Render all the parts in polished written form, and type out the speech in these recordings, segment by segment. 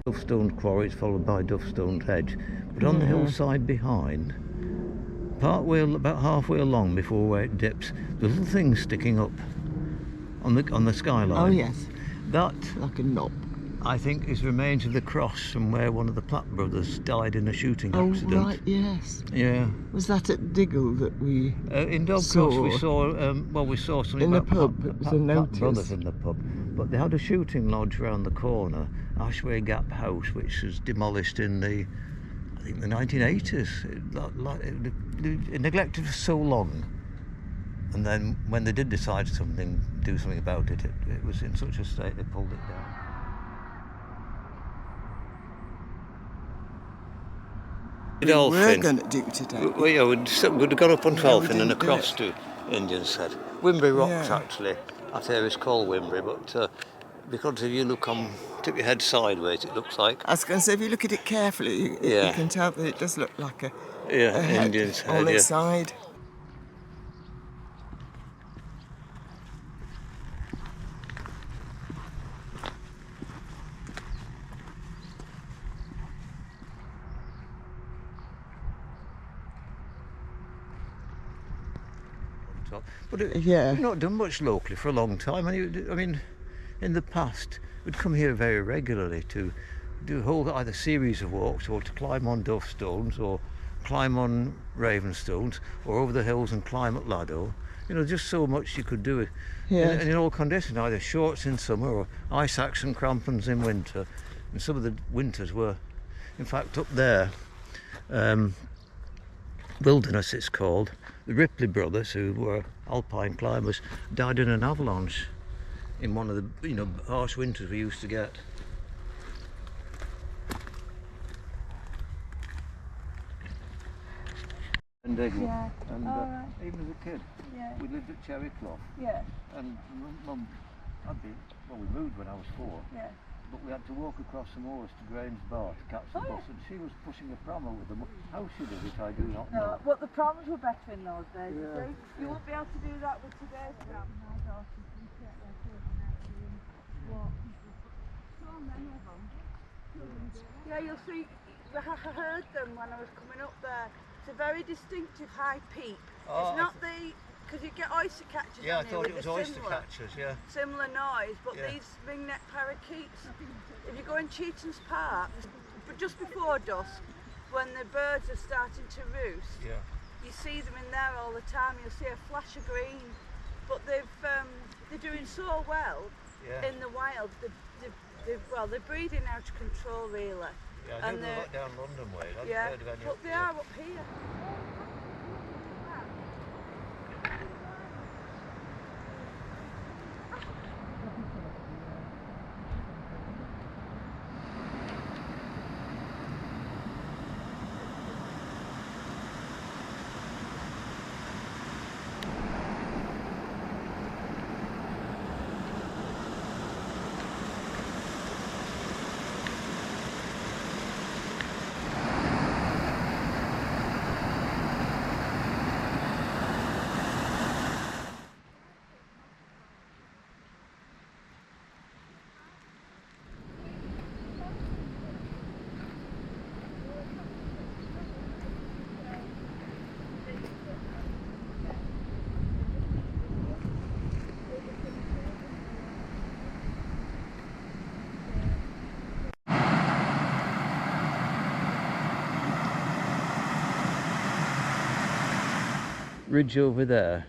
Dovestone quarry, it's followed by Dovestone Hedge. But on the hillside behind, about halfway along before where it dips, there's little things sticking up on the skyline. Oh yes. That, like a knob. I think, is remains of the cross from where one of the Platt brothers died in a shooting accident. Oh right, yes. Yeah. Was that at Diggle that we in Dovecross saw? we saw something in about the pub. It was a Platt notice. brothers in the pub, but they had a shooting lodge round the corner, Ashway Gap House, which was demolished in the 1980s. It neglected for so long, and then when they did decide do something about it, it was in such a state they pulled it down. We're going to do today. Well, yeah, we'd have gone up on Dolphin and across to Indian's Head. Wimbury Rocks, actually. That area's called Wimbury, but because if you tip your head sideways, it looks like. I was going to say, if you look at it carefully, you can tell that it does look like a head Indian's Head on its side. But we've not done much locally for a long time. I mean, in the past, we'd come here very regularly to do a whole either series of walks, or to climb on Dove Stones, or climb on Raven Stones, or over the hills and climb at Lado. You know, just so much you could do it. And in all conditions, either shorts in summer or ice axe and crampons in winter. And some of the winters were, in fact, up there, Wilderness it's called, the Ripley brothers, who were alpine climbers, died in an avalanche in one of the harsh winters we used to get. And even as a kid, we lived at Cherry Clough. And Mum, we moved when I was 4. But we had to walk across the moors to Grange Bar to catch the bus, and she was pushing a pram over them. How she did it, I do not know. But the prams were better in those days, you see. You won't be able to do that with today's pram. My daughters can take their children out doing walks. So many of them. Yeah, you'll see, I heard them when I was coming up there. It's a very distinctive high peep. It's not because you get oyster catchers. Yeah, I thought it was oyster catchers, similar noise, but these ringneck parakeets, if you go in Cheaton's Park, but just before dusk, when the birds are starting to roost, you see them in there all the time. You'll see a flash of green, but they're doing so well in the wild. They're breeding out of control, really. Yeah, I do know down London way. But they are up here. Ridge over there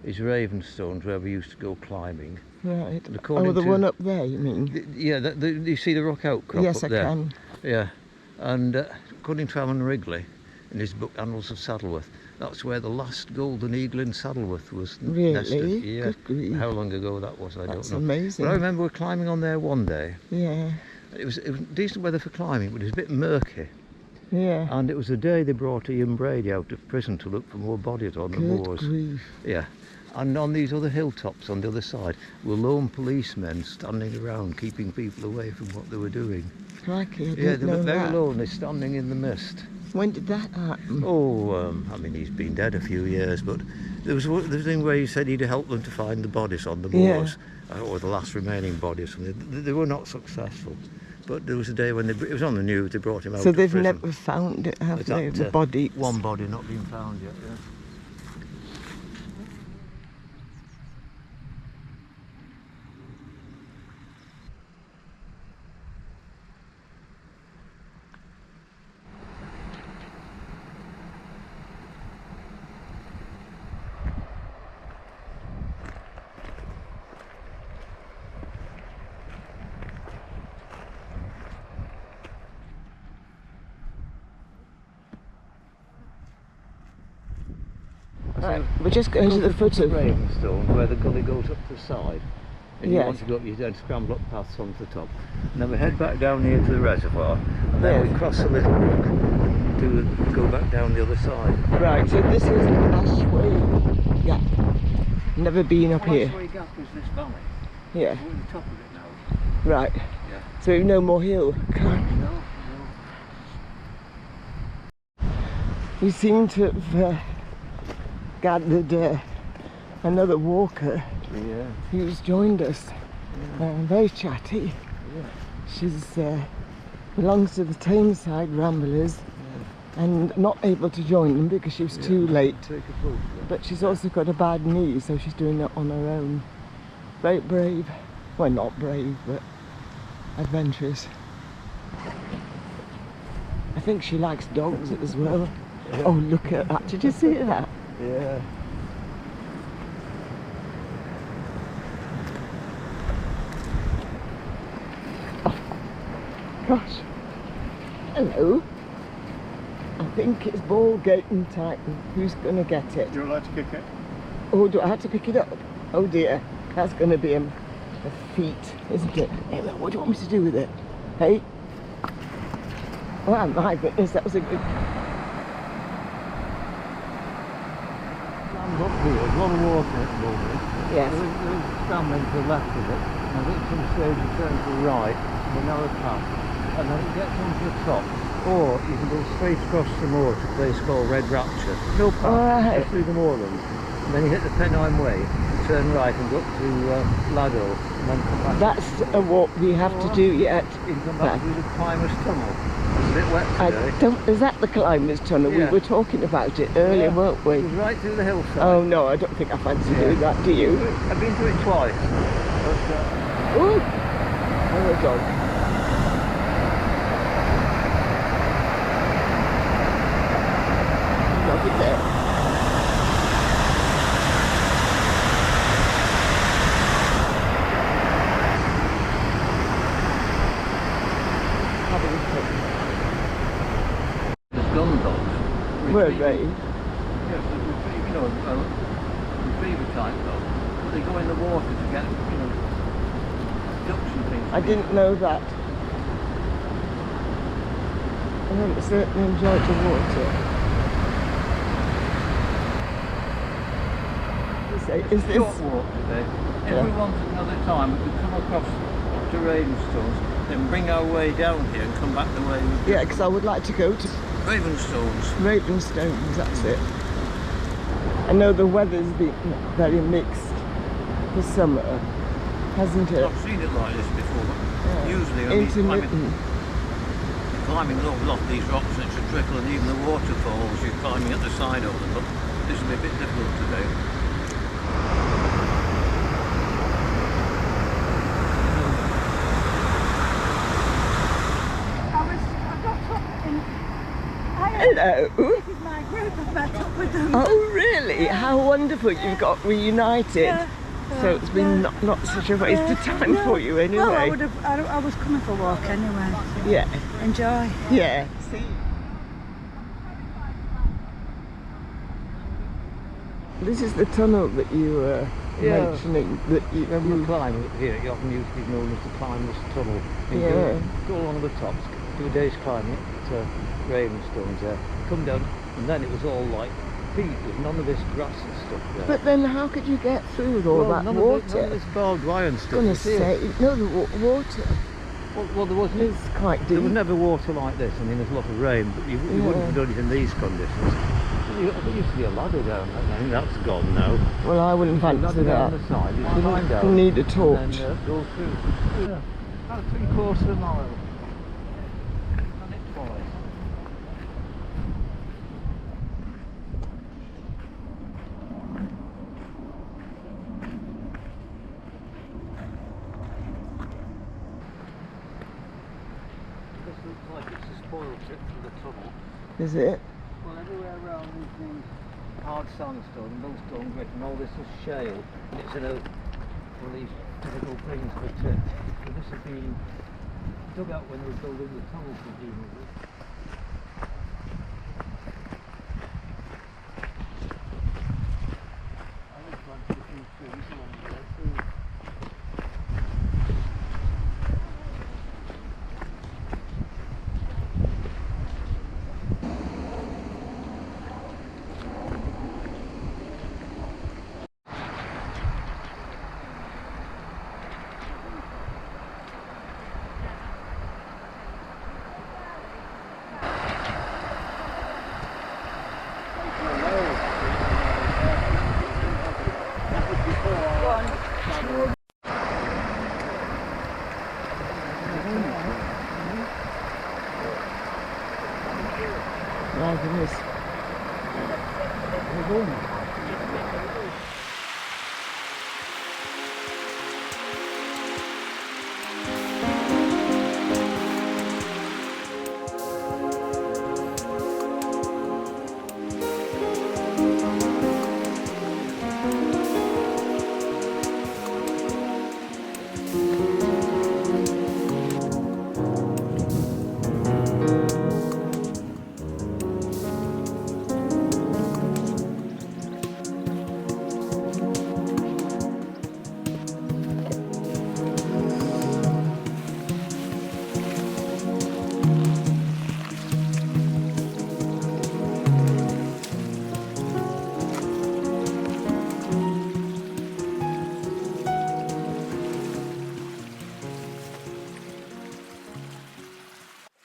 is Ravenstones, where we used to go climbing. Right. The one up there, you mean? You see the rock outcrop up there? Yes, I can. Yeah, and according to Alan Wrigley, in his book Annals of Saddleworth, that's where the last golden eagle in Saddleworth was nested. Yeah. Good grief. How long ago that was, I don't know. That's amazing. But I remember we were climbing on there one day. Yeah. It was decent weather for climbing, but it was a bit murky. Yeah. And it was the day they brought Ian Brady out of prison to look for more bodies on the moors. Good grief. Yeah. And on these other hilltops on the other side were lone policemen standing around, keeping people away from what they were doing. Crikey, I they didn't were know very that. lonely, standing in the mist. When did that happen? Oh, I mean, he's been dead a few years, but there was the thing where he said he'd help them to find the bodies on the moors, or the last remaining bodies. They were not successful. But there was a day when it was on the news, they brought him out. So of they've prison. never found it, have they? The body. One body not been found yet. Yeah. Right, we're just going to the foot of Ravenstones, where the gully goes up the side. And yes. You want to go, you then scramble up paths onto the top. And then we head back down here to the reservoir. And then Yes. we cross a little brook to go back down the other side. Right, so this is Ashway Gap. Never been up here. Ashway Gap is this valley. Yeah. We're at the top of it now. Right. Yeah. So we've no more hill. No. We seem to have gathered another walker Yeah. who's joined us. Very chatty. Yeah. She's belongs to the Tameside Ramblers and not able to join them because she was too late. Take a photograph. But she's also got a bad knee, so she's doing it on her own. Very brave. Well, not brave, but adventurous. I think she likes dogs as well. Yeah. Oh, look at that. Did you see that? Yeah. Gosh. Hello. I think it's ball gating time. Who's going to get it? You're allowed to kick it. Oh, do I have to pick it up? Oh dear. That's going to be a feat, isn't it? Hey, what do you want me to do with it? Hey? Well, my goodness, that was a good... Up here, there's a lot of water at the moment. Yes. There's scrambling to the left of it. And I think some stage you turn to the right, the narrow path, and then it gets onto the top. Or you can go straight across the moor to a place called Red Rapture. No path, Alright. just through the moorland. And then you hit the Pennine Way, turn right and go up to Lado, and then come back. That's a walk we have to do yet. You can come back through the Climbers Tunnel. It's a bit wet today. Is that the Climbers Tunnel? Yeah. We were talking about it earlier, weren't we? It was right through the hillside. Oh no, I don't think I fancy doing that, do you? I've been to it twice. But, Ooh! Oh, a dog. Love it there. There's gun dogs. Were they? Yes, retriever type dogs. But they go in the water to get, ducks and things. I didn't know that. I certainly enjoyed the water. Is this... Short walk today. If we wanted another time, we could come across to Ravenstones, then bring our way down here and come back the way we did. Yeah, because I would like to go to Ravenstones. Ravenstones, that's it. I know the weather's been very mixed for summer, hasn't it? I've seen it like this before. Yeah. Usually, I mean, Intermittent. climbing along off these rocks and it's a trickle, and even the waterfalls, you're climbing at the side of them, but this will be a bit difficult today. Hello. This is my group. I've met up with them. Oh really? How wonderful you've got reunited. Yeah. So it's been not such a waste of time for you anyway. Well, I was coming for a walk anyway. So Yeah. enjoy. Yeah. See. This is the tunnel that you were mentioning. That When we climb up here, it often used to be known as the Climbers Tunnel. You go along the tops, do a day's climbing up to Ravenstones there, come down, and then it was all like peat, there's none of this grass and stuff there. But then how could you get through with all that none water? Of this barbed wire and stuff. Goodness sake, no, the water Well, there wasn't. is quite deep. There was never water like this. I mean, there's a lot of rain, but you wouldn't have done it in these conditions. There used to be a ladder down there. I think that's gone now. Well, I wouldn't fancy Ladder that. down the side. You You climb down. need a torch. And then go through. Yeah. About 3/4 of a mile. this looks like it's a spoil tip for the tunnel. Is it? Well, everywhere around is the hard sandstone and Millstone grit, and all this is shale. It's in a one of these typical things, but this has been dug out when they were building the tunnel, presumably. I was planted a few trees along there too. Right, it is.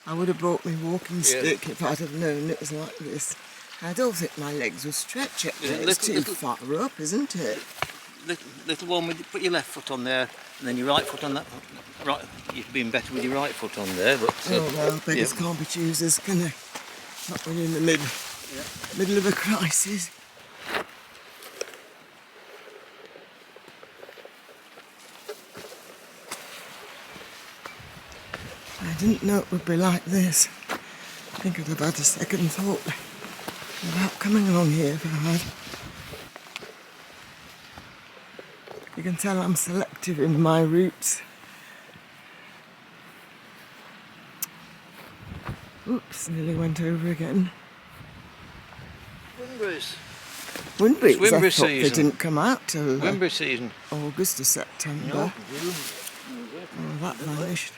I would have brought my walking stick if I'd have known it was like this. I don't think my legs would stretch it. It's too far up, isn't it? Little one, put your left foot on there, and then your right foot on that. Right, you've been better with your right foot on there, but. Oh well, beggars can't be choosers, can they? Not when you're in the middle of a crisis. I didn't know it would be like this. I think I'd have had a second thought about coming along here if I had. You can tell I'm selective in my routes. Oops, nearly went over again. Windberries. Windberries, I thought season. They didn't come out till Windberry season. August or September. No. Oh, that vanished.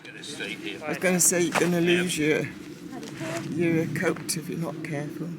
I was going to say you're going to lose your coat if you're not careful.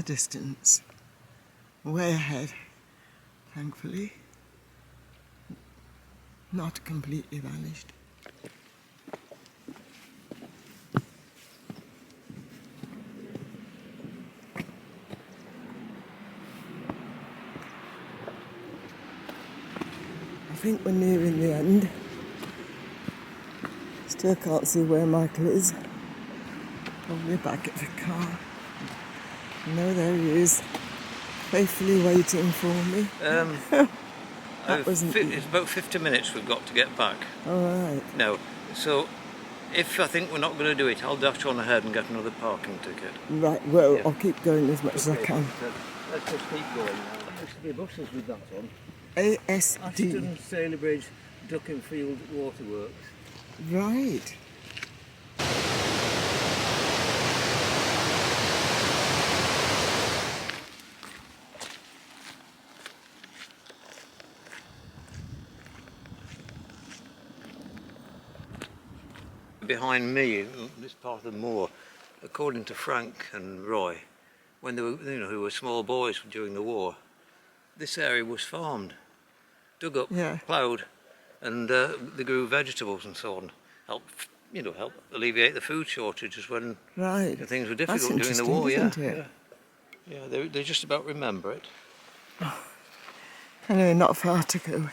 Distance, way ahead, thankfully, not completely vanished. I think we're nearing the end. Still can't see where Michael is. Probably back at the car. No, there he is, faithfully waiting for me. It's about 50 minutes we've got to get back. All right. No, so If I think we're not going to do it, I'll dash on ahead and get another parking ticket. Right, well, Yeah. I'll keep going as much as I can. Let's just keep going now. There used to be buses with that on. ASD. Ashton, Sailor Bridge, Duckenfield Waterworks. Right. Behind me, in this part of the moor, according to Frank and Roy, when they were, who were small boys during the war, this area was farmed, dug up, ploughed, and they grew vegetables and so on. Help alleviate the food shortages when things were difficult during the war. Yeah, they just about remember it. Anyway, not far to go.